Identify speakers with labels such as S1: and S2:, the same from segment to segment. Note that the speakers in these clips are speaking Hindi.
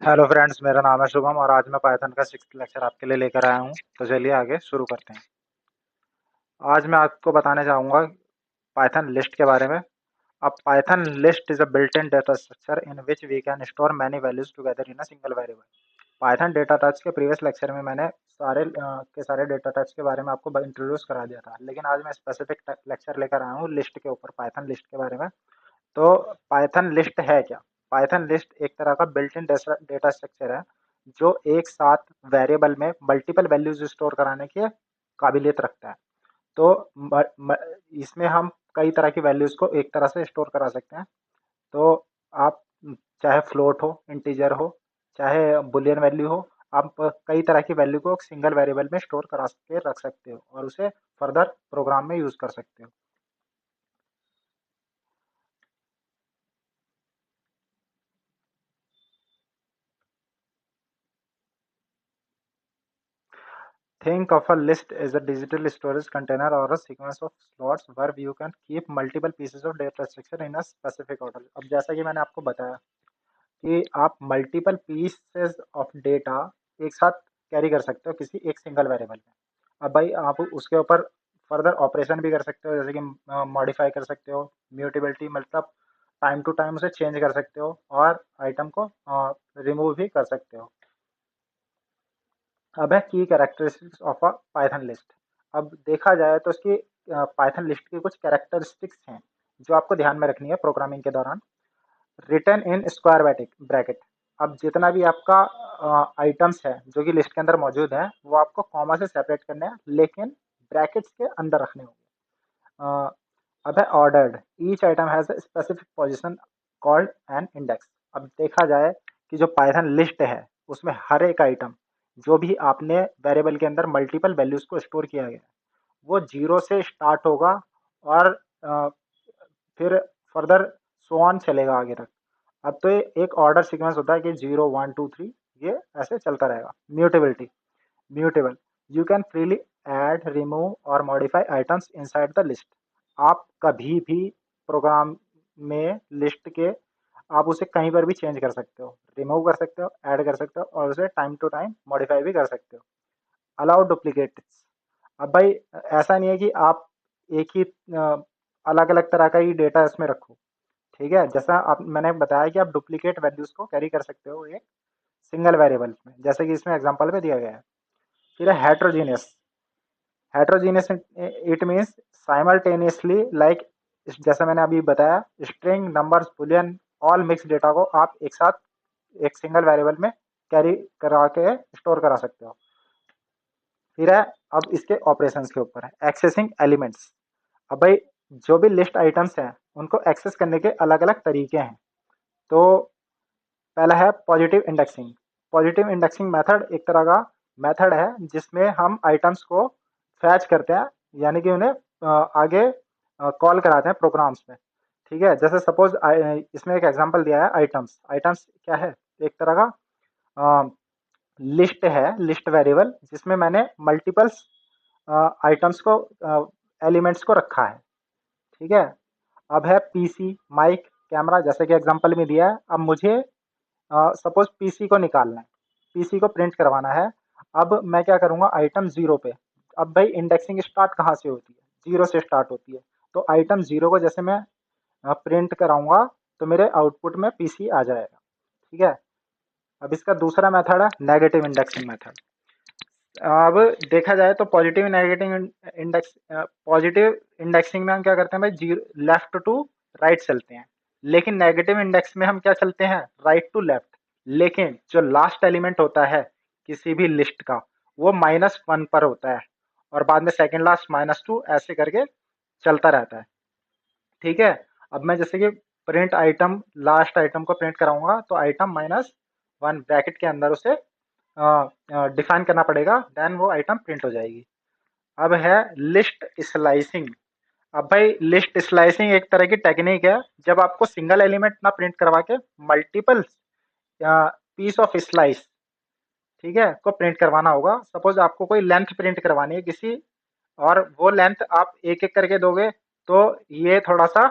S1: हेलो फ्रेंड्स, मेरा नाम है शुभम और आज मैं पाइथन का 6th लेक्चर आपके लिए लेकर आया हूँ। तो चलिए आगे शुरू करते हैं। आज मैं आपको बताने चाहूँगा पाइथन लिस्ट के बारे में। अब Python list is a built in data structure in which we can store many values together in a single variable. Python data types के प्रीवियस लेक्चर में मैंने सारे डेटा टाइप्स के बारे में आपको इंट्रोड्यूस करा दिया था, लेकिन आज मैं स्पेसिफिक लेक्चर लेकर आया हूँ लिस्ट के ऊपर, पाइथन लिस्ट के बारे में। तो पाइथन लिस्ट है क्या? पाइथन लिस्ट एक तरह का बिल्ट इन डेटा स्ट्रक्चर है जो एक साथ वेरिएबल में मल्टीपल वैल्यूज स्टोर कराने की काबिलियत रखता है। तो म, म, इसमें हम कई तरह की वैल्यूज को एक तरह से स्टोर करा सकते हैं। तो आप चाहे फ्लोट हो, इंटीजर हो, चाहे बुलियन वैल्यू हो, आप कई तरह की वैल्यू को सिंगल वेरिएबल में स्टोर करा के रख सकते हो और उसे फर्दर प्रोग्राम में यूज कर सकते हो। Think of a list as a digital storage container or a sequence of slots where you can keep multiple pieces of data structure in a specific order. अब जैसा कि मैंने आपको बताया कि आप मल्टीपल पीसेस ऑफ डेटा एक साथ कैरी कर सकते हो किसी एक सिंगल वेरिएबल में। अब भाई आप उसके ऊपर फर्दर ऑपरेशन भी कर सकते हो, जैसे कि मॉडिफाई कर सकते हो, म्यूटेबिलिटी मतलब टाइम टू टाइम उसे चेंज कर सकते हो और आइटम को रिमूव भी कर सकते हो। अब है की characteristics of a Python list. अब देखा जाए तो इसकी पाइथन लिस्ट की कुछ कैरेक्टरिस्टिक्स हैं जो आपको ध्यान में रखनी है प्रोग्रामिंग के दौरान। Return in square bracket. अब जितना भी आपका आइटम्स है जो कि लिस्ट के अंदर मौजूद है वो आपको कॉमा से सेपरेट करने हैं, लेकिन ब्रैकेट्स के अंदर रखने होंगे। अ, अब है ordered. Each item has a specific position called an index. अब देखा जाए कि जो पाइथन लिस्ट है उसमें हर एक आइटम जो भी आपने वेरिएबल के अंदर मल्टीपल वैल्यूज को स्टोर किया गया है वो जीरो से स्टार्ट होगा और अ, फिर फर्दर सो ऑन चलेगा आगे तक। अब तो ये एक ऑर्डर सीक्वेंस होता है कि 0 1 2 3 ये ऐसे चलता रहेगा। Mutability. Mutable. You can freely add, remove और modify items inside the list. आप कभी भी प्रोग्राम में लिस्ट के आप उसे कहीं पर भी चेंज कर सकते हो, रिमूव कर सकते हो, ऐड कर सकते हो और उसे टाइम टू टाइम मॉडिफाई भी कर सकते हो। Allow duplicates. अब भाई ऐसा नहीं है कि आप एक ही अलग अलग तरह का ही डेटा इसमें रखो। ठीक है, जैसा आप मैंने बताया कि आप डुप्लीकेट वैल्यूज को कैरी कर सकते हो एक सिंगल वेरिएबल में, जैसे कि इसमें एग्जांपल में दिया गया है। फिर है heterogeneous. Heterogeneous it means simultaneously like, जैसा मैंने अभी बताया, string, numbers, Boolean, all mix data को आप एक साथ एक सिंगल वेरिएबल में कैरी करा के स्टोर करा सकते हो। फिर है, अब इसके ऑपरेशंस के ऊपर है, एक्सेसिंग एलिमेंट्स। अब भाई जो भी लिस्ट आइटम्स हैं उनको एक्सेस करने के अलग अलग तरीके हैं। तो पहला है positive indexing. Positive indexing method एक तरह का मेथड है जिसमें हम आइटम्स को फैच करते हैं, यानी कि उन्हें आगे कॉल कराते हैं प्रोग्राम्स में। ठीक है, जैसे सपोज इसमें एक एग्जांपल दिया है आइटम्स। आइटम्स क्या है? एक तरह का लिस्ट है, लिस्ट वेरिएबल जिसमें मैंने मल्टीपल्स आइटम्स को, एलिमेंट्स को रखा है। ठीक है। अब है पीसी, माइक, कैमरा, जैसे कि एग्जांपल में दिया है। अब मुझे सपोज पीसी को निकालना है, पीसी को प्रिंट करवाना है। अब मैं क्या करूंगा, आइटम जीरो पे। अब भाई इंडेक्सिंग स्टार्ट कहाँ से होती है? जीरो से स्टार्ट होती है। तो आइटम जीरो को जैसे मैं प्रिंट कराऊंगा तो मेरे आउटपुट में पीसी आ जाएगा। ठीक है। अब इसका दूसरा मेथड है नेगेटिव इंडेक्सिंग मेथड। अब देखा जाए तो positive negative index, positive indexing में हम क्या करते हैं भाई, जीरो लेफ्ट टू राइट चलते हैं, लेकिन नेगेटिव इंडेक्स में हम क्या चलते हैं, राइट टू लेफ्ट। लेकिन जो लास्ट एलिमेंट होता है किसी भी लिस्ट का वो -1 पर होता है और बाद में सेकंड लास्ट -2 ऐसे करके चलता रहता है। ठीक है। अब मैं जैसे कि प्रिंट आइटम, लास्ट आइटम को प्रिंट कराऊंगा तो आइटम -1 ब्रैकेट के अंदर उसे डिफाइन करना पड़ेगा, देन वो आइटम प्रिंट हो जाएगी। अब है लिस्ट स्लाइसिंग। अब भाई लिस्ट स्लाइसिंग एक तरह की टेक्निक है जब आपको सिंगल एलिमेंट ना प्रिंट करवा के मल्टीपल पीस ऑफ स्लाइस, ठीक है, को प्रिंट करवाना होगा। सपोज आपको कोई लेंथ प्रिंट करवानी है किसी, और वो लेंथ आप एक एक करके दोगे तो ये थोड़ा सा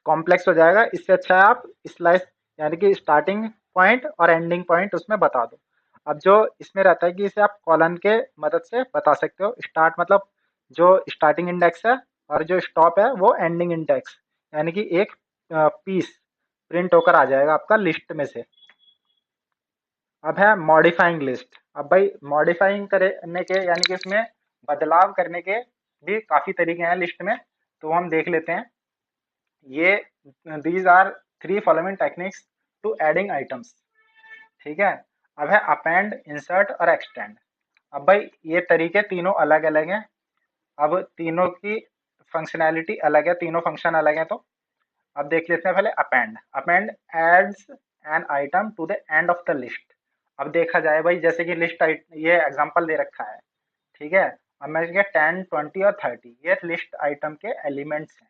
S1: कॉम्प्लेक्स हो जाएगा। इससे अच्छा है आप स्लाइस, यानी कि स्टार्टिंग पॉइंट और एंडिंग पॉइंट उसमें बता दो। अब जो इसमें रहता है कि इसे आप कॉलन के मदद से बता सकते हो। स्टार्ट मतलब जो स्टार्टिंग इंडेक्स है, और जो स्टॉप है वो एंडिंग इंडेक्स, यानी कि एक पीस प्रिंट होकर आ जाएगा आपका लिस्ट में से। अब है मॉडिफाइंग लिस्ट। अब भाई मॉडिफाइंग करने के यानी कि इसमें बदलाव करने के भी काफी तरीके हैं लिस्ट में, तो हम देख लेते हैं। ये these are three following techniques to adding items. ठीक है। अब है अपेंड, इंसर्ट और एक्सटेंड। अब भाई ये तरीके तीनों अलग अलग हैं। अब तीनों की फंक्शनैलिटी अलग है, तीनों फंक्शन अलग है। तो अब देख लेते हैं पहले append. Append adds an item to the end of the list. अब देखा जाए भाई, जैसे कि लिस्ट ये एग्जांपल दे रखा है, ठीक है। अब मैं 10, 20 और 30 ये लिस्ट आइटम के एलिमेंट्स हैं,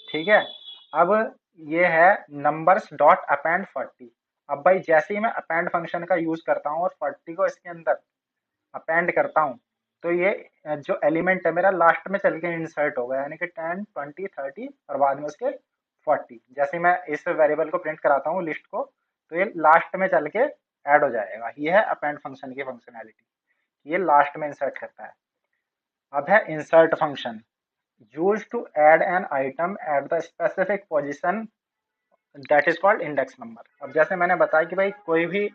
S1: ठीक है। अब ये है नंबर्स डॉट अपेंड 40। अब भाई जैसे ही मैं अपेंड फंक्शन का यूज करता हूँ और 40 को इसके अंदर अपेंड करता हूँ, तो ये जो एलिमेंट है मेरा लास्ट में चल के इंसर्ट होगा, यानी कि 10, 20, 30 और बाद में उसके 40। जैसे मैं इस वेरिएबल को प्रिंट कराता हूँ लिस्ट को, तो ये लास्ट में चल के ऐड हो जाएगा। ये है अपेंड फंक्शन की फंक्शनैलिटी, ये लास्ट में इंसर्ट करता है। अब है insert function, use to add an item at the specific position that is called index number. अब जैसे मैंने बताया कि भाई कोई भी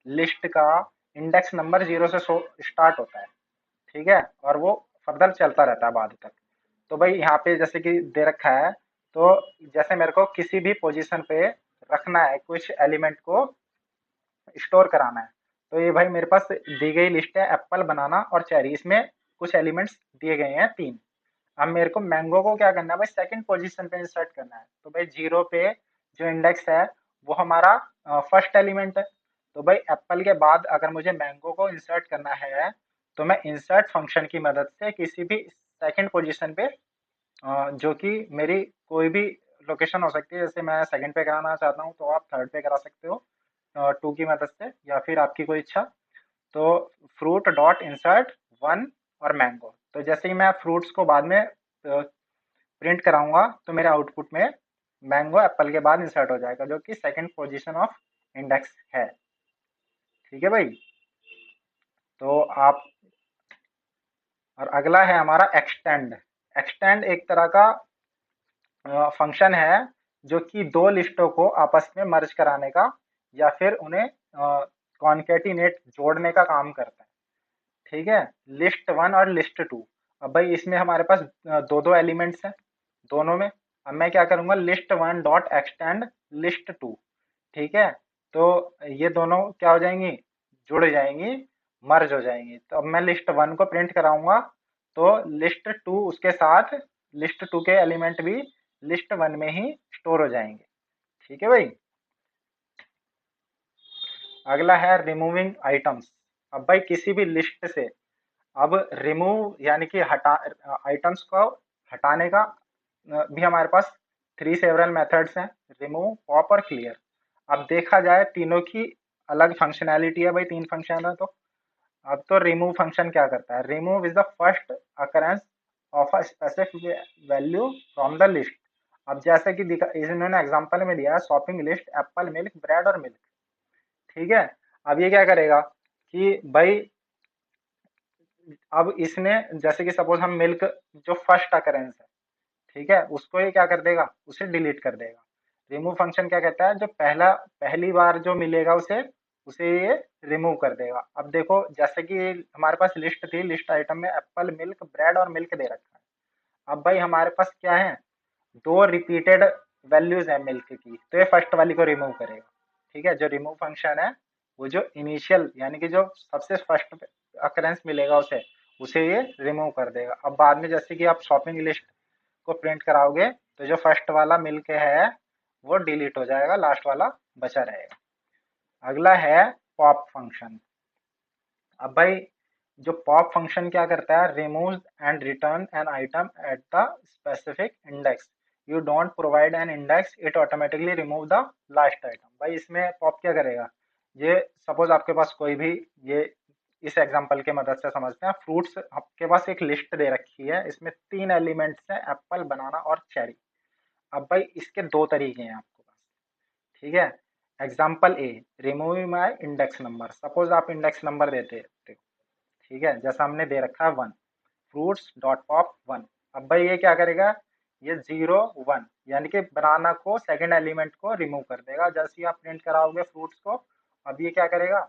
S1: लिस्ट का इंडेक्स नंबर 0 से स्टार्ट होता है, ठीक है, और वो फर्दर चलता रहता है बाद तक। तो भाई यहाँ पे जैसे कि दे रखा है, तो जैसे मेरे को किसी भी पोजीशन पे रखना है, कुछ एलिमेंट को स्टोर कराना है, तो ये भाई मेरे पास दी गई लिस्ट है एप्पल, बनाना और चेरी। इसमें कुछ एलिमेंट्स दिए गए हैं 3। अब मेरे को मैंगो को क्या करना है भाई, सेकंड पोजीशन पे इंसर्ट करना है। तो भाई 0 पे जो इंडेक्स है वो हमारा फर्स्ट एलिमेंट है। तो भाई एप्पल के बाद अगर मुझे मैंगो को इंसर्ट करना है, तो मैं इंसर्ट फंक्शन की मदद से किसी भी सेकंड पोजीशन पे, जो कि मेरी कोई भी लोकेशन हो सकती है, जैसे मैं सेकंड पे कराना चाहता हूँ तो आप थर्ड पे करा सकते हो टू की मदद से, या फिर आपकी कोई इच्छा। तो फ्रूट डॉट इंसर्ट 1 और मैंगो। तो जैसे ही मैं फ्रूट्स को बाद में प्रिंट कराऊंगा, तो मेरे आउटपुट में मैंगो एप्पल के बाद इंसर्ट हो जाएगा, जो कि सेकंड पोजीशन ऑफ इंडेक्स है। ठीक है भाई। तो आप, और अगला है हमारा एक्सटेंड। एक्सटेंड एक तरह का फंक्शन है जो कि दो लिस्टों को आपस में मर्ज कराने का या फिर उन्हें कॉन्केटिनेट जोड़ने का काम करता है। ठीक है। लिस्ट 1 और लिस्ट 2। अब भाई इसमें हमारे पास दो दो एलिमेंट्स हैं दोनों में। अब मैं क्या करूंगा, लिस्ट 1 डॉट एक्सटेंड लिस्ट 2। ठीक है। तो ये दोनों क्या हो जाएंगी, जुड़ जाएंगी, मर्ज हो जाएंगी। तो अब मैं लिस्ट 1 को प्रिंट कराऊंगा, तो लिस्ट 2 उसके साथ, लिस्ट 2 के एलिमेंट भी लिस्ट 1 में ही स्टोर हो जाएंगे। ठीक है भाई। अगला है रिमूविंग आइटम्स। अब भाई किसी भी लिस्ट से अब रिमूव यानी कि हटा, आइटम्स को हटाने का भी हमारे पास 3 सेवरल मेथड्स हैं, रिमूव, पॉप और क्लियर। अब देखा जाए तीनों की अलग फंक्शनैलिटी है भाई, 3 फंक्शन है। तो अब तो रिमूव फंक्शन क्या करता है, remove is the first occurrence of a specific value from the list. अब जैसे कि इन्होंने एग्जांपल में दिया है shopping list, Apple, milk, bread और मिल्क। ठीक है। अब ये क्या करेगा कि भाई, अब इसने जैसे कि सपोज हम मिल्क, जो फर्स्ट अकरेंस है, ठीक है, उसको ये क्या कर देगा, उसे डिलीट कर देगा। रिमूव फंक्शन क्या कहता है, जो पहली बार जो मिलेगा उसे उसे ये रिमूव कर देगा। अब देखो जैसे कि हमारे पास लिस्ट थी, लिस्ट आइटम में एप्पल, मिल्क, ब्रेड और मिल्क दे रखा है। अब भाई हमारे पास क्या है, दो रिपीटेड वैल्यूज है मिल्क की, तो ये फर्स्ट वाली को रिमूव करेगा। ठीक है। जो रिमूव फंक्शन है वो जो इनिशियल यानी कि जो सबसे फर्स्ट अकरेंस मिलेगा उसे उसे ये रिमूव कर देगा। अब बाद में जैसे कि आप शॉपिंग लिस्ट को प्रिंट कराओगे, तो जो फर्स्ट वाला मिल्क है वो डिलीट हो जाएगा, लास्ट वाला बचा रहेगा। अगला है पॉप फंक्शन। अब भाई जो पॉप फंक्शन क्या करता है, remove and return N item at the specific index. You don't provide an index, it automatically remove the last item. भाई इसमें पॉप क्या करेगा, ये सपोज आपके पास कोई भी, ये इस एग्जांपल के मदद से समझते हैं। फ्रूट्स आपके पास एक लिस्ट दे रखी है, इसमें 3 एलिमेंट्स हैं, एप्पल, बनाना और चेरी। अब भाई इसके दो तरीके हैं आपके पास। ठीक है। एग्जाम्पल ए, रिमूविंग माई इंडेक्स नंबर। सपोज आप इंडेक्स नंबर देते हो, ठीक है, जैसा हमने दे रखा है 1, फ्रूट्स डॉट पॉप 1। अब भाई ये क्या करेगा, ये 0 1 यानी कि बनाना को सेकंड एलिमेंट को रिमूव कर देगा जैसे ही आप प्रिंट कराओगे फ्रूट्स को। अब ये क्या करेगा,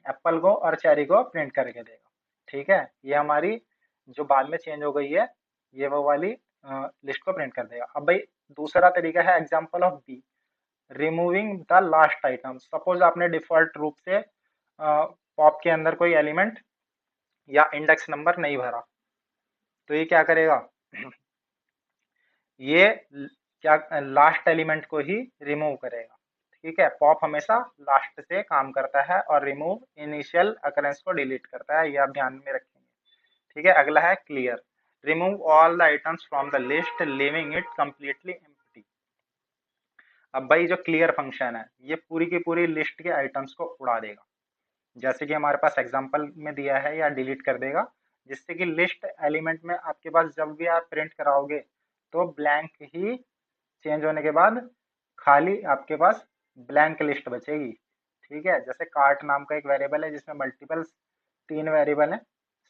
S1: एप्पल को और चेरी को प्रिंट करके देगा। ठीक है, ये हमारी जो बाद में चेंज हो गई है, ये वो वाली लिस्ट को प्रिंट कर देगा। अब भाई दूसरा तरीका है example of B, removing the last item. Suppose आपने डिफॉल्ट रूप से पॉप के अंदर कोई एलिमेंट या इंडेक्स नंबर नहीं भरा, तो ये क्या करेगा, ये क्या लास्ट एलिमेंट को ही रिमूव करेगा। ठीक है, पॉप हमेशा लास्ट से काम करता है और रिमूव इनिशियल अकरेंस को डिलीट करता है, ये आप ध्यान में रखेंगे। ठीक है, अगला है clear, remove all the items from the list living it completely empty. अब भाई जो क्लियर फंक्शन है, ये पूरी की पूरी लिस्ट के आइटम्स को उड़ा देगा, जैसे कि हमारे पास एग्जांपल में दिया है, या डिलीट कर देगा, जिससे कि लिस्ट एलिमेंट में आपके पास जब भी आप प्रिंट कराओगे तो ब्लैंक ही चेंज होने के बाद खाली आपके पास ब्लैंक लिस्ट बचेगी। ठीक है, जैसे कार्ट नाम का एक वेरिएबल है जिसमें मल्टीपल 3 वेरिएबल है,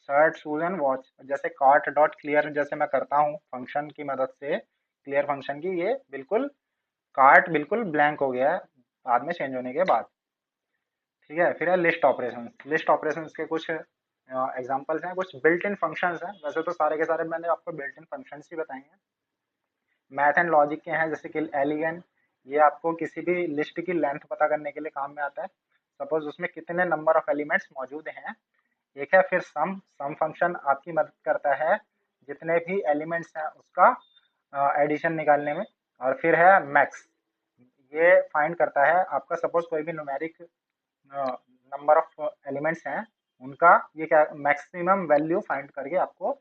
S1: शर्ट शूज एंड वॉच। जैसे कार्ट डॉट क्लियर जैसे मैं करता हूँ फंक्शन की मदद से, क्लियर फंक्शन की, ये बिल्कुल कार्ट बिल्कुल ब्लैंक हो गया है बाद में चेंज होने के बाद। ठीक है, फिर है लिस्ट ऑपरेशन। लिस्ट ऑपरेशन के कुछ एग्जांपल्स हैं, कुछ बिल्ट इन फंक्शंस हैं। वैसे तो सारे के सारे मैंने आपको बिल्ट इन फंक्शंस ही बताए हैं। मैथ एंड लॉजिक के हैं, जैसे कि एलिगन, ये आपको किसी भी लिस्ट की लेंथ पता करने के लिए काम में आता है। सपोज उसमें कितने नंबर ऑफ एलिमेंट्स मौजूद हैं। एक है फिर सम फंक्शन आपकी मदद करता है जितने भी एलिमेंट्स हैं उसका एडिशन निकालने में। और फिर है मैक्स, ये फाइंड करता है आपका, सपोज कोई भी न्यूमेरिक नंबर ऑफ एलिमेंट्स हैं उनका, ये क्या मैक्सिमम वैल्यू फाइंड करके आपको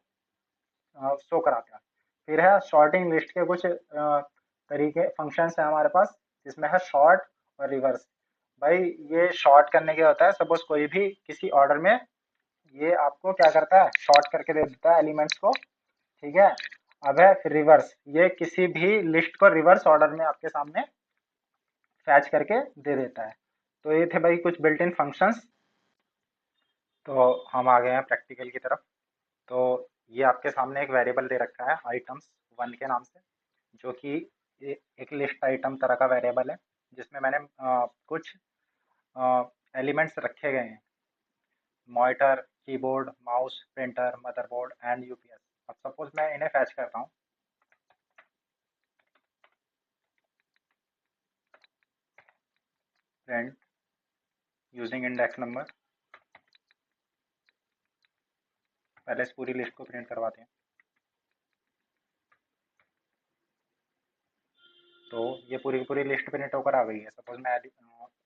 S1: शो कराता है। फिर है शॉर्टिंग लिस्ट के कुछ तरीके फंक्शंस हैं हमारे पास, जिसमें है शॉर्ट और रिवर्स। भाई ये शॉर्ट करने के होता है, सपोज कोई भी किसी ऑर्डर में ये आपको क्या करता है, शॉर्ट करके दे देता है एलिमेंट्स को। ठीक है, अब है फिर रिवर्स, ये किसी भी लिस्ट को रिवर्स ऑर्डर में आपके सामने फैच करके दे देता है। तो ये थे भाई कुछ बिल्ट इन फंक्शंस। तो हम आ गए हैं प्रैक्टिकल की तरफ। तो ये आपके सामने एक वेरिएबल दे रखा है आइटम्स 1 के नाम से, जो कि एक लिस्ट आइटम तरह का वेरिएबल है, जिसमें मैंने कुछ एलिमेंट्स रखे गए हैं, monitor, keyboard, mouse, printer, motherboard and UPS. अब सपोज मैं इन्हें फैच करता हूँ, प्रिंट यूजिंग इंडेक्स नंबर। पहले इस पूरी लिस्ट को प्रिंट करवाते हैं। तो ये पूरी की पूरी लिस्ट प्रिंट होकर आ गई है। सपोज मैं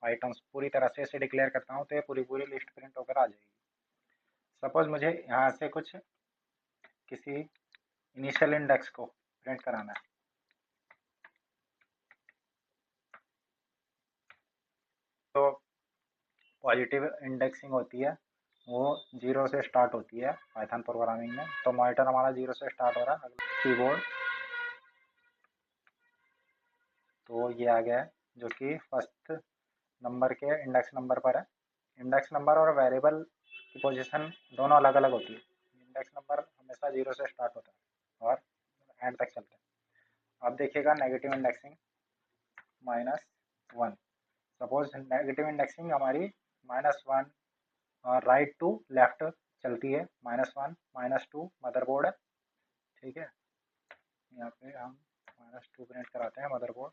S1: आइटम्स पूरी तरह से इसे डिक्लेयर करता हूँ तो ये पूरी पूरी लिस्ट प्रिंट होकर आ जाएगी। सपोज मुझे यहाँ से कुछ किसी इनिशियल इंडेक्स को प्रिंट कराना है, तो पॉजिटिव इंडेक्सिंग होती है, वो 0 से स्टार्ट होती है पाइथन प्रोग्रामिंग में। तो मॉनिटर हमारा 0 से स्टार्ट हो रहा है। कीबोर्ड, तो ये आ गया है जो कि फर्स्ट नंबर के इंडेक्स नंबर पर है। इंडेक्स नंबर और वेरिएबल की पोजीशन दोनों अलग अलग होती है। इंडेक्स नंबर हमेशा 0 से स्टार्ट होता है और एंड तक चलता है। अब देखिएगा negative indexing -1। Suppose negative indexing हमारी -1 राइट टू लेफ्ट चलती है। -1 -2 मदरबोर्ड है। ठीक है, यहाँ पे हम -2 प्रिंट कराते हैं मदरबोर्ड।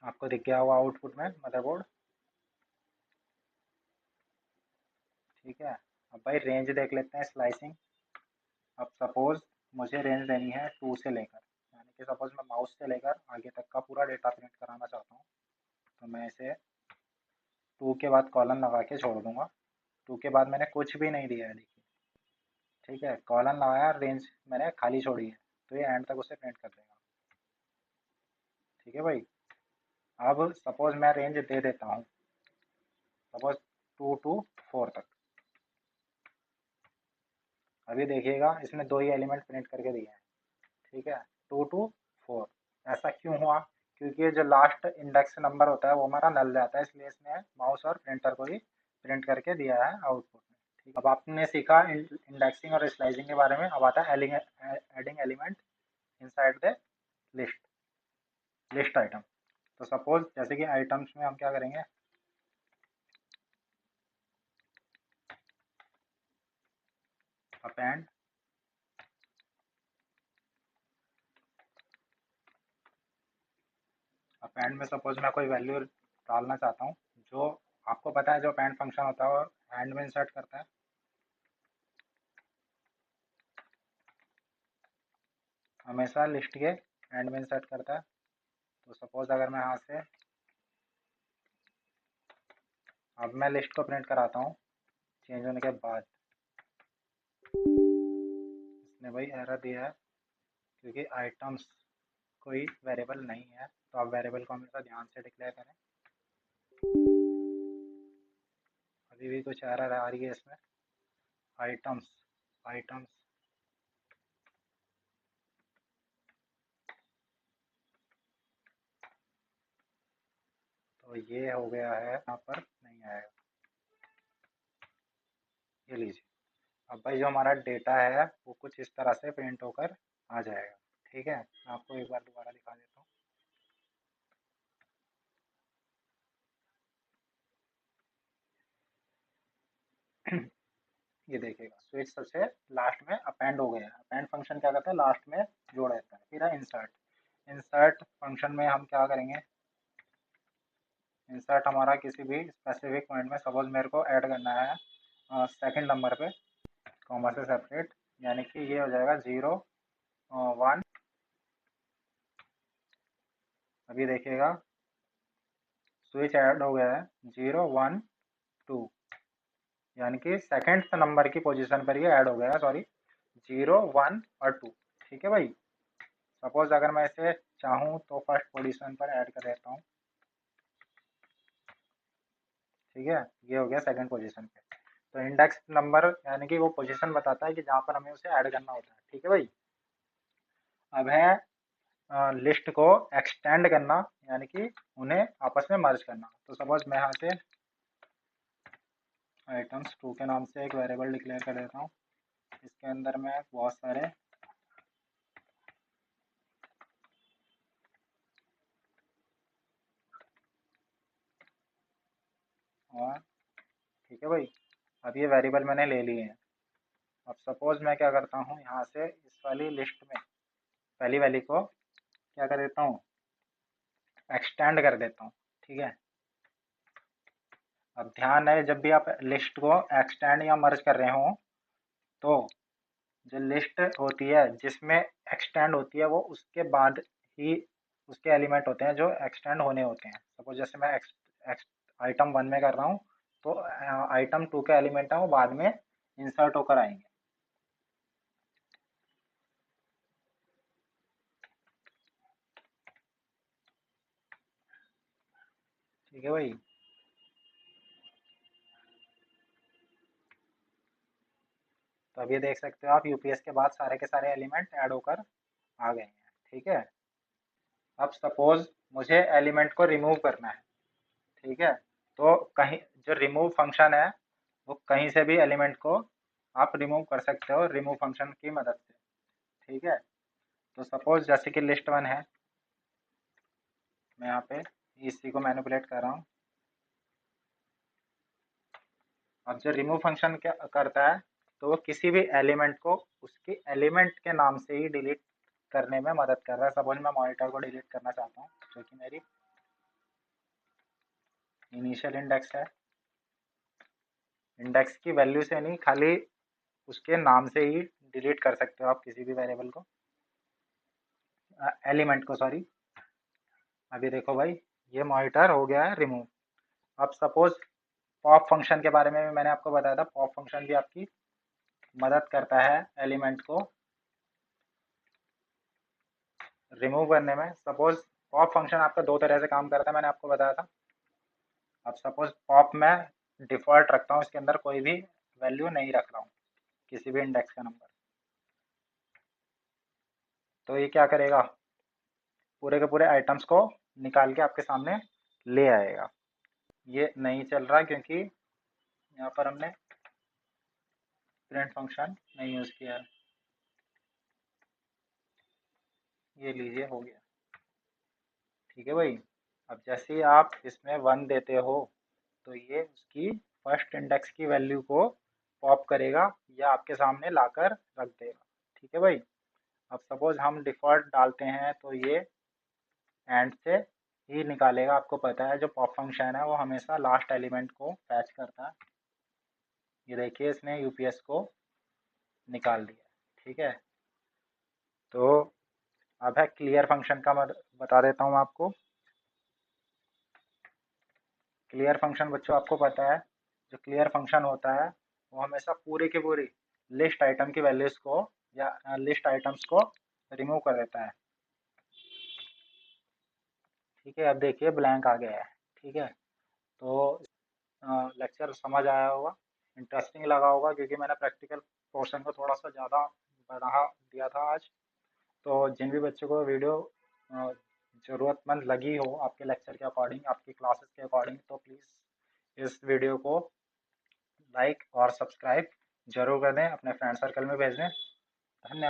S1: आपको दिख गया होगा आउटपुट में मदरबोर्ड। ठीक है, अब भाई रेंज देख लेते हैं स्लाइसिंग। अब सपोज मुझे रेंज देनी है 2 से लेकर, यानी कि सपोज मैं माउस से लेकर आगे तक का पूरा डेटा प्रिंट कराना चाहता हूँ, तो मैं इसे 2 के बाद कॉलन लगा के छोड़ दूंगा। 2 के बाद मैंने कुछ भी नहीं दिया है, देखिए। ठीक है, कॉलन लगाया, रेंज मैंने खाली छोड़ी है, तो ये एंड तक उसे प्रिंट कर देगा। ठीक है भाई, अब सपोज मैं रेंज दे देता हूँ, सपोज 2 to 4 तक। अभी देखिएगा इसने 2 ही एलिमेंट प्रिंट करके दिए हैं। ठीक है, 2 to 4, ऐसा क्यों हुआ? क्योंकि जो लास्ट इंडेक्स नंबर होता है वो हमारा नल जाता है, इसलिए इसने माउस और प्रिंटर को ही प्रिंट करके दिया है आउटपुट में। ठीक, अब आपने सीखा इंडेक्सिंग और स्लाइसिंग के बारे में। अब आता है adding element inside the list item. तो सपोज जैसे कि आइटम्स में हम क्या करेंगे, अपेंड अपेंड में सपोज मैं कोई वैल्यू डालना चाहता हूँ, जो आपको पता है जो अपेंड फंक्शन होता है वो एंड में इंसर्ट करता है, हमेशा लिस्ट के एंड में इंसर्ट करता है। तो सपोज अगर मैं यहाँ से अब मैं लिस्ट को प्रिंट कराता हूँ चेंज होने के बाद, इसने भाई एरर दिया है क्योंकि आइटम्स कोई वेरिएबल नहीं है। तो आप वेरिएबल को हमेशा ध्यान से डिक्लेयर करें। अभी भी कुछ एरर आ रही है इसमें। आइटम्स आइटम्स तो ये हो गया है, यहाँ पर नहीं आएगा। ये लीजिए, अब भाई जो हमारा डेटा है वो कुछ इस तरह से प्रिंट होकर आ जाएगा। ठीक है, मैं आपको एक बार दोबारा दिखा देता हूँ। ये देखिएगा, स्विच सबसे लास्ट में अपेंड हो गया है। अपेंड फंक्शन क्या करता है, लास्ट में जोड़ देता है। फिर है इंसर्ट। इंसर्ट फंक्शन में हम क्या करेंगे, इंसर्ट हमारा किसी भी स्पेसिफिक पॉइंट में, सपोज मेरे को ऐड करना है सेकंड नंबर पे कॉमा से सेपरेट, यानी कि ये हो जाएगा 0 1। अभी देखिएगा स्विच ऐड हो गया है 0 1 2, यानी कि सेकंड नंबर की पोजीशन पर ये ऐड हो गया है, सॉरी 0 1 और 2। ठीक है भाई, सपोज अगर मैं इसे चाहूँ तो फर्स्ट पोजीशन पर ऐड कर देता हूँ। ठीक है, ये हो गया सेकंड पोजीशन पे। तो इंडेक्स नंबर यानी कि वो पोजीशन बताता है कि जहाँ पर हमें उसे ऐड करना होता है। ठीक है भाई, अब है लिस्ट को एक्सटेंड करना, यानी कि उन्हें आपस में मर्ज करना। तो सपोज मैं यहाँ से आइटम्स 2 के नाम से एक वेरिएबल डिक्लेयर कर देता हूँ। इसके अंदर मैं बहुत सारे और ठीक है भाई, अब ये वेरिएबल मैंने ले लिए हैं। अब सपोज मैं क्या करता हूँ, यहाँ से इस वाली लिस्ट में पहली वाली को क्या कर देता हूँ, एक्सटेंड कर देता हूँ। ठीक है, अब ध्यान है जब भी आप लिस्ट को एक्सटेंड या मर्ज कर रहे हो तो जो लिस्ट होती है जिसमें एक्सटेंड होती है वो उसके बाद ही उसके एलिमेंट होते हैं जो एक्सटेंड होने होते हैं। सपोज जैसे मैं आइटम 1 में कर रहा हूँ तो आइटम 2 के एलिमेंट है वो बाद में इंसर्ट होकर आएंगे। ठीक है भाई, तो अब ये देख सकते हो आप यूपीएस के बाद सारे के सारे एलिमेंट ऐड होकर आ गए हैं। ठीक है, अब सपोज मुझे एलिमेंट को रिमूव करना है। ठीक है, तो कहीं जो रिमूव फंक्शन है वो कहीं से भी एलिमेंट को आप रिमूव कर सकते हो रिमूव फंक्शन की मदद से। ठीक है, तो सपोज जैसे कि लिस्ट 1 है, मैं यहाँ पे इसी को मैनिपुलेट कर रहा हूँ। अब जो रिमूव फंक्शन क्या करता है, तो वो किसी भी एलिमेंट को उसके एलिमेंट के नाम से ही डिलीट करने में मदद कर रहा है। सपोज मैं मॉनिटर को डिलीट करना चाहता हूँ जो कि मेरी इनिशियल इंडेक्स है। इंडेक्स की वैल्यू से नहीं, खाली उसके नाम से ही डिलीट कर सकते हो आप किसी भी वेरिएबल को, एलिमेंट को सॉरी। अभी देखो भाई, ये मॉनिटर हो गया है रिमूव। अब सपोज पॉप फंक्शन के बारे में भी मैंने आपको बताया था। पॉप फंक्शन भी आपकी मदद करता है एलिमेंट को रिमूव करने में। सपोज पॉप फंक्शन आपका दो तरह से काम करता है, मैंने आपको बताया था। अब सपोज पॉप में डिफॉल्ट रखता हूँ, इसके अंदर कोई भी वैल्यू नहीं रख रहा हूँ, किसी भी इंडेक्स का नंबर। तो ये क्या करेगा, पूरे के पूरे आइटम्स को निकाल के आपके सामने ले आएगा। ये नहीं चल रहा क्योंकि यहाँ पर हमने प्रिंट फंक्शन नहीं यूज़ किया है। ये लीजिए, हो गया। ठीक है भाई। अब जैसे ही आप इसमें 1 देते हो तो ये उसकी फर्स्ट इंडेक्स की वैल्यू को पॉप करेगा या आपके सामने लाकर रख देगा। ठीक है भाई। अब सपोज हम डिफ़ॉल्ट डालते हैं तो ये एंड से ही निकालेगा। आपको पता है जो पॉप फंक्शन है वो हमेशा लास्ट एलिमेंट को फैच करता है। ये देखिए इसने यूपीएस को निकाल दिया। ठीक है। तो अब है क्लियर फंक्शन का, मैं बता देता हूँ आपको। क्लियर फंक्शन बच्चों आपको पता है, जो क्लियर फंक्शन होता है वो हमेशा पूरी की पूरी लिस्ट आइटम की वैल्यूज को या लिस्ट आइटम्स को रिमूव कर देता है। ठीक है। अब देखिए ब्लैंक आ गया है। ठीक है। तो लेक्चर समझ आया होगा, इंटरेस्टिंग लगा होगा, क्योंकि मैंने प्रैक्टिकल पोर्शन को थोड़ा सा ज़्यादा बढ़ा दिया था आज। तो जिन भी बच्चों को वीडियो ज़रूरतमंद लगी हो आपके लेक्चर के अकॉर्डिंग, आपकी क्लासेस के अकॉर्डिंग, तो प्लीज़ इस वीडियो को लाइक और सब्सक्राइब जरूर कर दें, अपने फ्रेंड सर्कल में भेज दें। धन्यवाद।